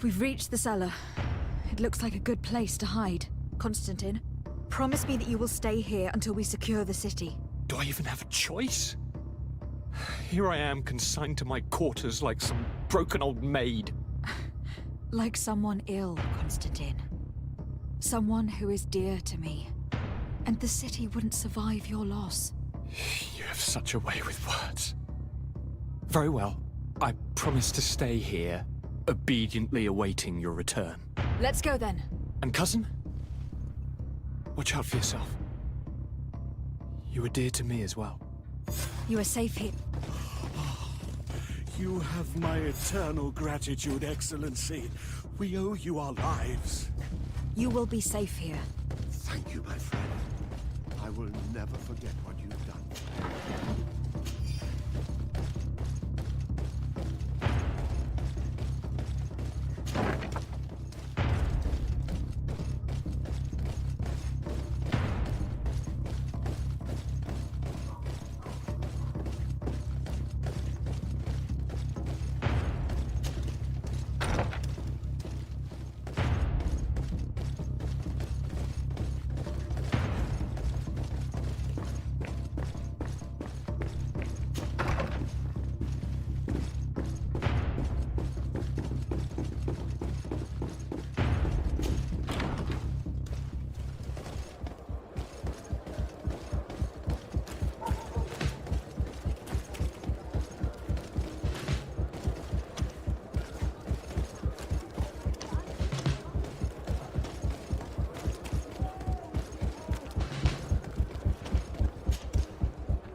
We've reached the cellar. It looks like a good place to hide. Constantine, promise me that you will stay here until we secure the city. Do I even have a choice? Here I am, consigned to my quarters like some broken old maid. Like someone ill, Constantine. Someone who is dear to me. And the city wouldn't survive your loss. You have such a way with words. Very well. I promise to stay here, obediently awaiting your return. Let's go then. And cousin? Watch out for yourself. You were dear to me as well. You are safe here. You have my eternal gratitude, Excellency. We owe you our lives. You will be safe here. Thank you, my friend. I will never forget what you've done.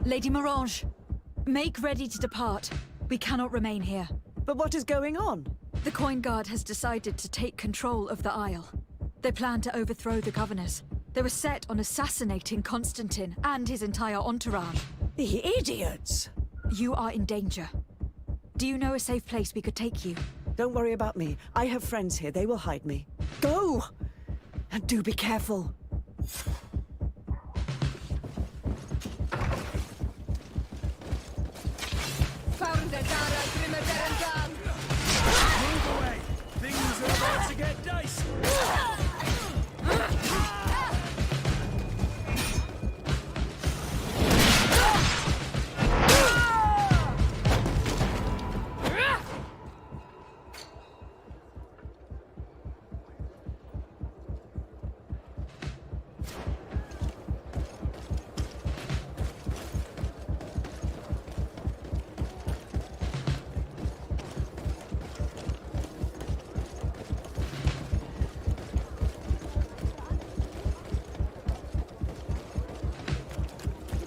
Lady Morange, make ready to depart. We cannot remain here. But what is going on? The Coin Guard has decided to take control of the Isle. They plan to overthrow the governors. They were set on assassinating Constantine and his entire entourage. The idiots! You are in danger. Do you know a safe place we could take you? Don't worry about me. I have friends here. They will hide me. Go! And do be careful. Move away! Things are about to get dicey!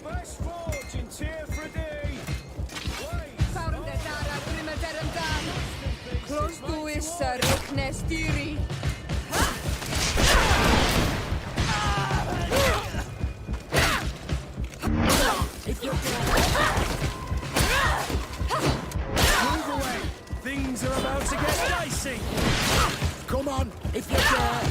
Best fortune, Tir-Fradi! Close to is Stiri. Move away! Things are about to get dicey! Come on, if you dare!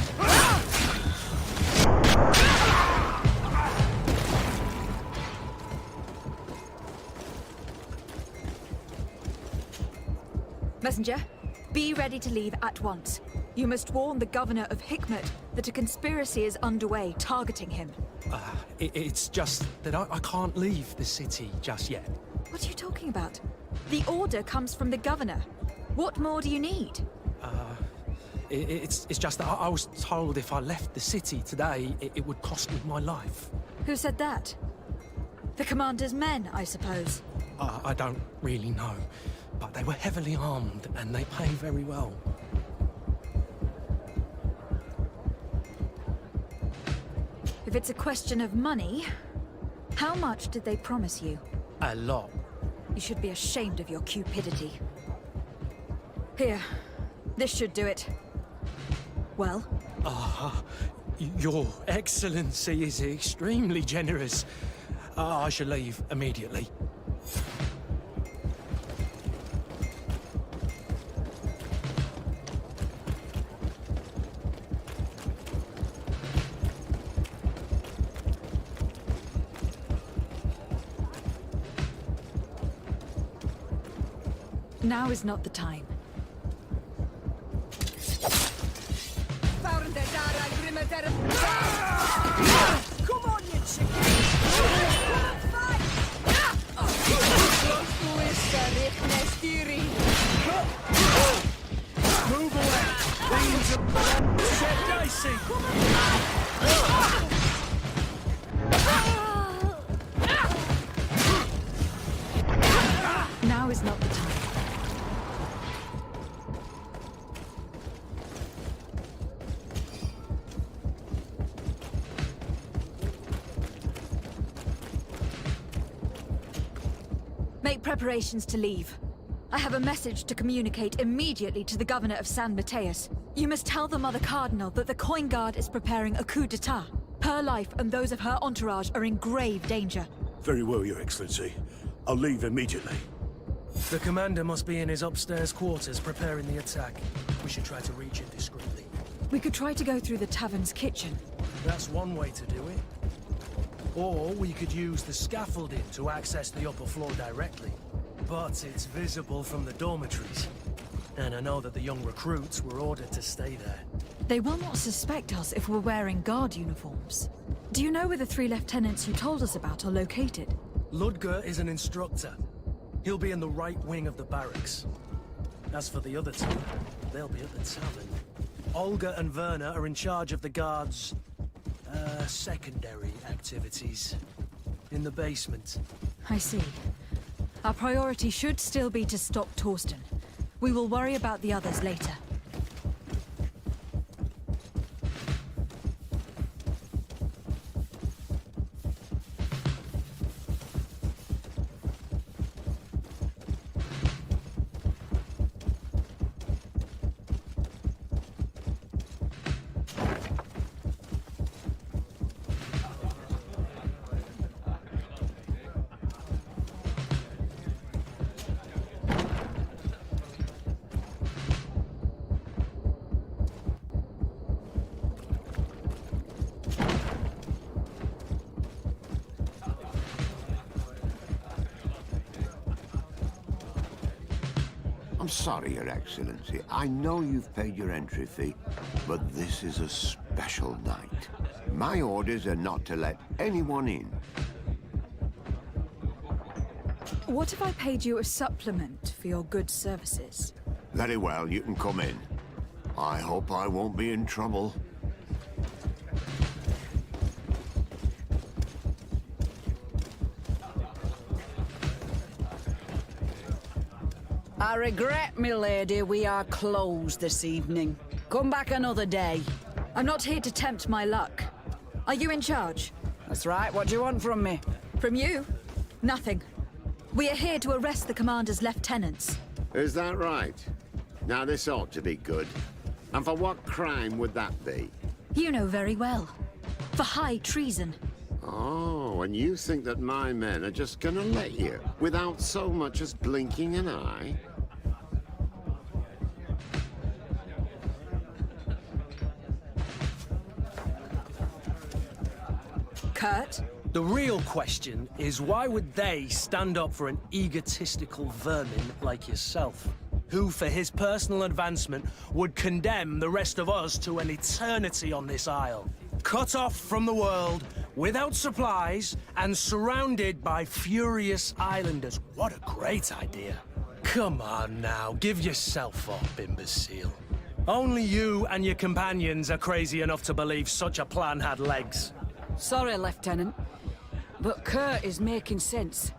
Messenger, be ready to leave at once. You must warn the governor of Hikmet that a conspiracy is underway targeting him. It's just that I can't leave the city just yet. What are you talking about? The order comes from the governor. What more do you need? It's just that I was told if I left the city today, it would cost me my life. Who said that? The commander's men, I suppose. I don't really know, but they were heavily armed and they pay very well. If it's a question of money, how much did they promise you? A lot. You should be ashamed of your cupidity. Here, this should do it. Well? Your Excellency is extremely generous. I shall leave immediately. Now is not the time. Come on, you chicken! Move away! Things are about to get dicey! Now is not the time. Make preparations to leave. I have a message to communicate immediately to the governor of San Mateus. You must tell the Mother Cardinal that the Coin Guard is preparing a coup d'etat. Her life and those of her entourage are in grave danger. Very well, Your Excellency. I'll leave immediately. The commander must be in his upstairs quarters preparing the attack. We should try to reach it discreetly. We could try to go through the tavern's kitchen. That's one way to do it. Or we could use the scaffolding to access the upper floor directly. But it's visible from the dormitories. And I know that the young recruits were ordered to stay there. They will not suspect us if we're wearing guard uniforms. Do you know where the 3 lieutenants you told us about are located? Ludger is an instructor. He'll be in the right wing of the barracks. As for the other 2, they'll be at the tavern. Olga and Werner are in charge of the guards' secondary activities. In the basement. I see. Our priority should still be to stop Torsten. We will worry about the others later. sorry, Your Excellency. I know you've paid your entry fee, but this is a special night. My orders are not to let anyone in. What if I paid you a supplement for your good services? Very well, you can come in. I hope I won't be in trouble. I regret, milady, we are closed this evening. Come back another day. I'm not here to tempt my luck. Are you in charge? That's right. What do you want from me? From you? Nothing. We are here to arrest the commander's lieutenants. Is that right? Now this ought to be good. And for what crime would that be? You know very well. For high treason. Oh, and you think that my men are just gonna let you, without so much as blinking an eye? Kurt? The real question is why would they stand up for an egotistical vermin like yourself, who for his personal advancement would condemn the rest of us to an eternity on this isle, cut off from the world, without supplies, and surrounded by furious islanders? What a great idea. Come on now, give yourself up, imbecile. Only you and your companions are crazy enough to believe such a plan had legs. Sorry, Lieutenant, but Kurt is making sense.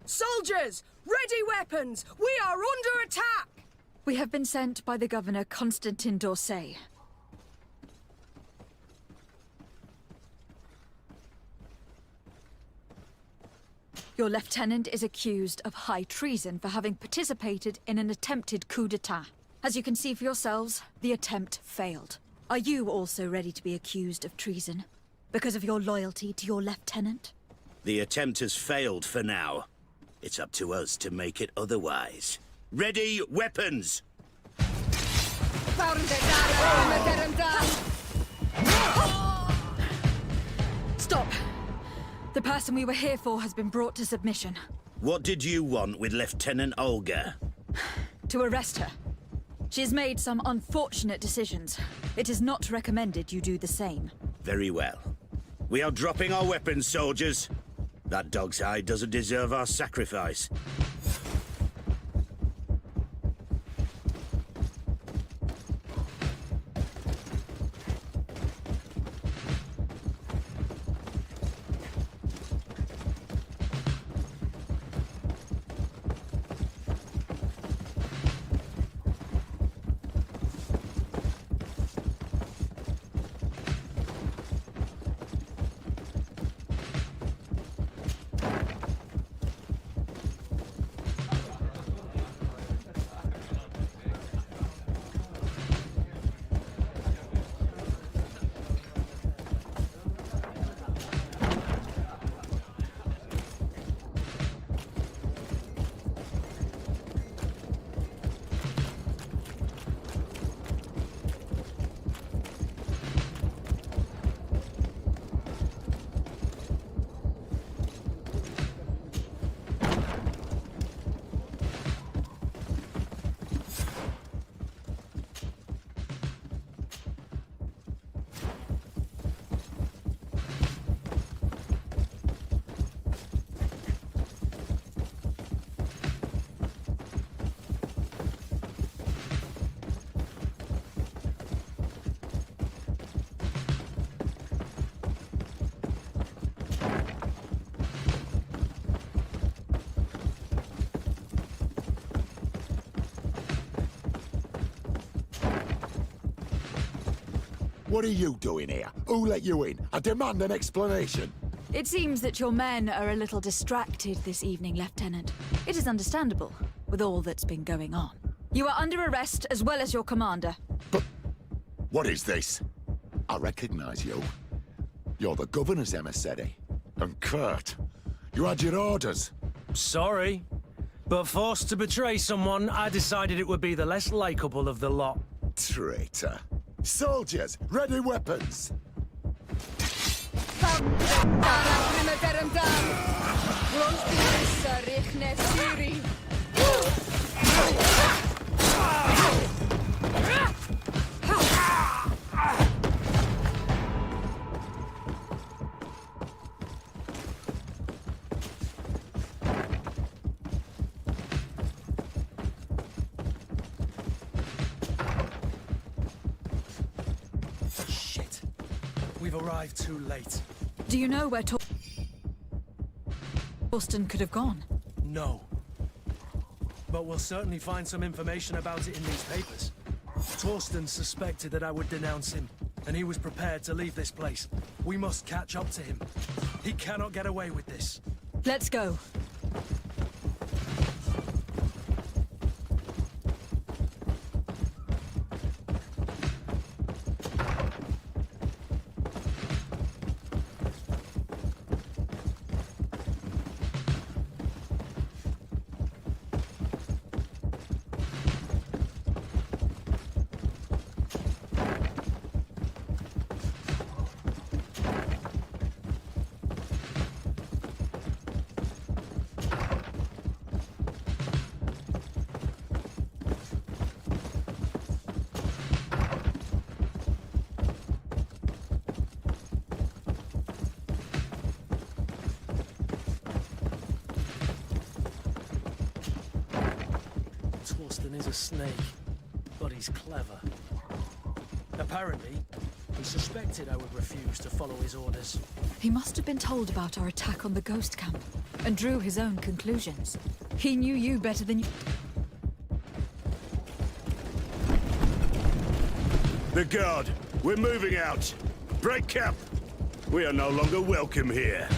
Soldiers! Ready weapons! We are under attack! We have been sent by the governor, Constantin Orsey. Your lieutenant is accused of high treason for having participated in an attempted coup d'etat. As you can see for yourselves, the attempt failed. Are you also ready to be accused of treason? Because of your loyalty to your lieutenant? The attempt has failed for now. It's up to us to make it otherwise. Ready, weapons! Stop! The person we were here for has been brought to submission. What did you want with Lieutenant Olga? To arrest her. She has made some unfortunate decisions. It is not recommended you do the same. Very well. We are dropping our weapons, soldiers. That dog's hide doesn't deserve our sacrifice. What are you doing here? Who let you in? I demand an explanation. It seems that your men are a little distracted this evening, Lieutenant. It is understandable, with all that's been going on. You are under arrest, as well as your commander. But what is this? I recognize you. You're the governor's emissary. And Kurt, you had your orders. Sorry, but forced to betray someone, I decided it would be the less likable of the lot. Traitor. Soldiers, ready weapons. Shit. We've arrived too late. Do you know where Torsten could have gone? No. But we'll certainly find some information about it in these papers. Torsten suspected that I would denounce him, and he was prepared to leave this place. We must catch up to him. He cannot get away with this. Let's go. Torsten is a snake, but he's clever. Apparently, he suspected I would refuse to follow his orders. He must have been told about our attack on the ghost camp, and drew his own conclusions. He knew you better than you... The guard, we're moving out. Break camp. We are no longer welcome here.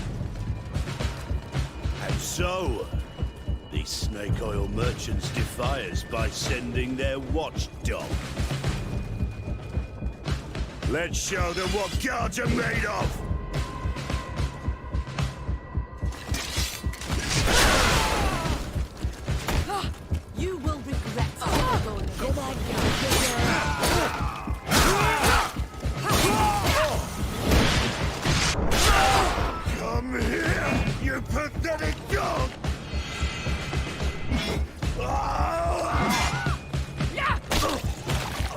And so, these snake oil merchants defy us by sending their watchdog. Let's show them what guards are made of! You will regret going. Come on, come here, you pathetic dog!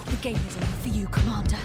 The game is over for you, Commander.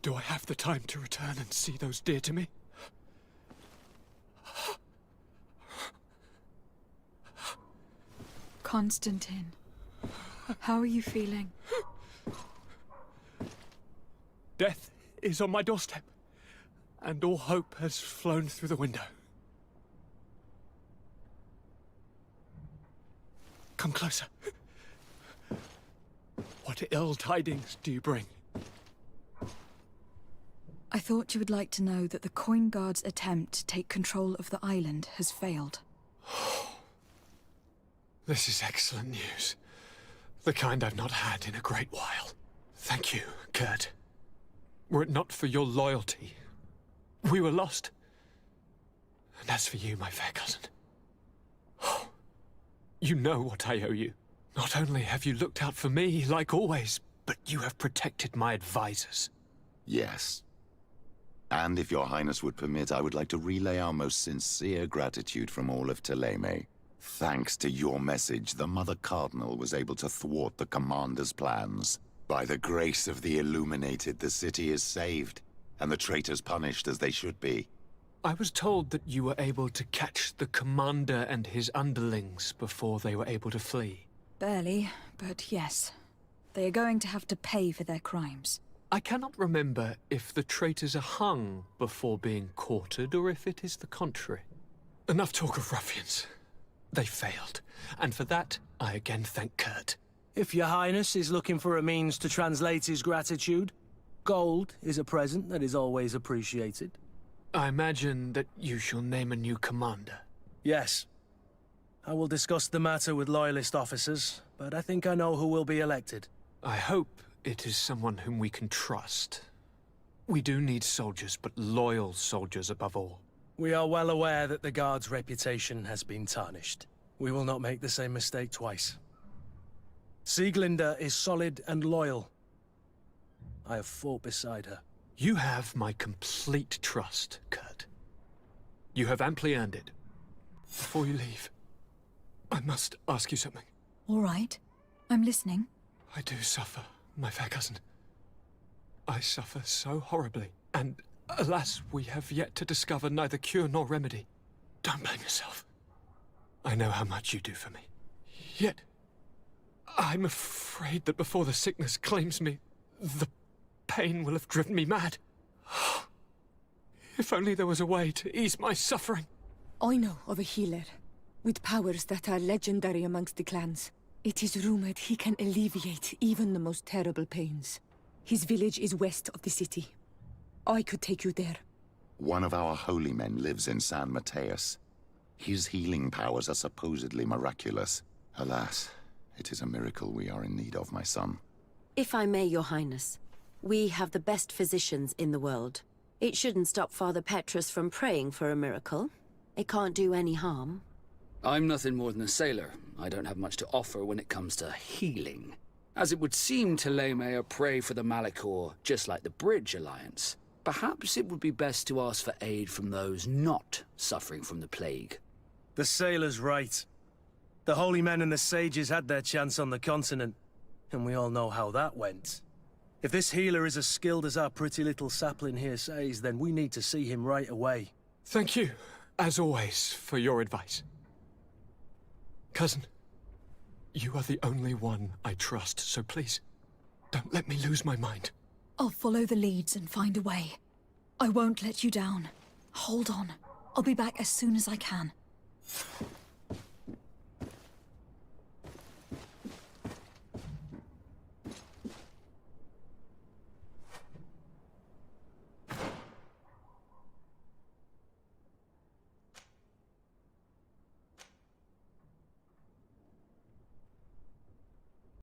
Do I have the time to return and see those dear to me? Constantine, how are you feeling? Death is on my doorstep, and all hope has flown through the window. Come closer. What ill tidings do you bring? I thought you would like to know that the Coin Guard's attempt to take control of the island has failed. This is excellent news. The kind I've not had in a great while. Thank you, Kurt. Were it not for your loyalty, we were lost. And as for you, my fair cousin, you know what I owe you. Not only have you looked out for me, like always, but you have protected my advisors. Yes. And if your highness would permit, I would like to relay our most sincere gratitude from all of Thélème. Thanks to your message, the Mother Cardinal was able to thwart the commander's plans. By the grace of the Illuminated, the city is saved, and the traitors punished as they should be. I was told that you were able to catch the commander and his underlings before they were able to flee. Barely, but yes. They are going to have to pay for their crimes. I cannot remember if the traitors are hung before being quartered, or if it is the contrary. Enough talk of ruffians. They failed, and for that, I again thank Kurt. If your highness is looking for a means to translate his gratitude, gold is a present that is always appreciated. I imagine that you shall name a new commander. Yes. I will discuss the matter with loyalist officers, but I think I know who will be elected. I hope it is someone whom we can trust. We do need soldiers, but loyal soldiers above all. We are well aware that the Guard's reputation has been tarnished. We will not make the same mistake twice. Sieglinde is solid and loyal. I have fought beside her. You have my complete trust, Kurt. You have amply earned it. Before you leave, I must ask you something. All right. I'm listening. I do suffer, my fair cousin. I suffer so horribly, and alas, we have yet to discover neither cure nor remedy. Don't blame yourself. I know how much you do for me. Yet, I'm afraid that before the sickness claims me, the pain will have driven me mad. If only there was a way to ease my suffering. I know of a healer, with powers that are legendary amongst the clans. It is rumored he can alleviate even the most terrible pains. His village is west of the city. I could take you there. One of our holy men lives in San Mateus. His healing powers are supposedly miraculous. Alas, it is a miracle we are in need of, my son. If I may, your highness, we have the best physicians in the world. It shouldn't stop Father Petrus from praying for a miracle. It can't do any harm. I'm nothing more than a sailor. I don't have much to offer when it comes to healing. As it would seem Thélème are prey for the Malachor, just like the Bridge Alliance. Perhaps it would be best to ask for aid from those not suffering from the plague. The sailor's right. The holy men and the sages had their chance on the continent, and we all know how that went. If this healer is as skilled as our pretty little sapling here says, then we need to see him right away. Thank you, as always, for your advice. Cousin, you are the only one I trust, so please, don't let me lose my mind. I'll follow the leads and find a way. I won't let you down. Hold on. I'll be back as soon as I can.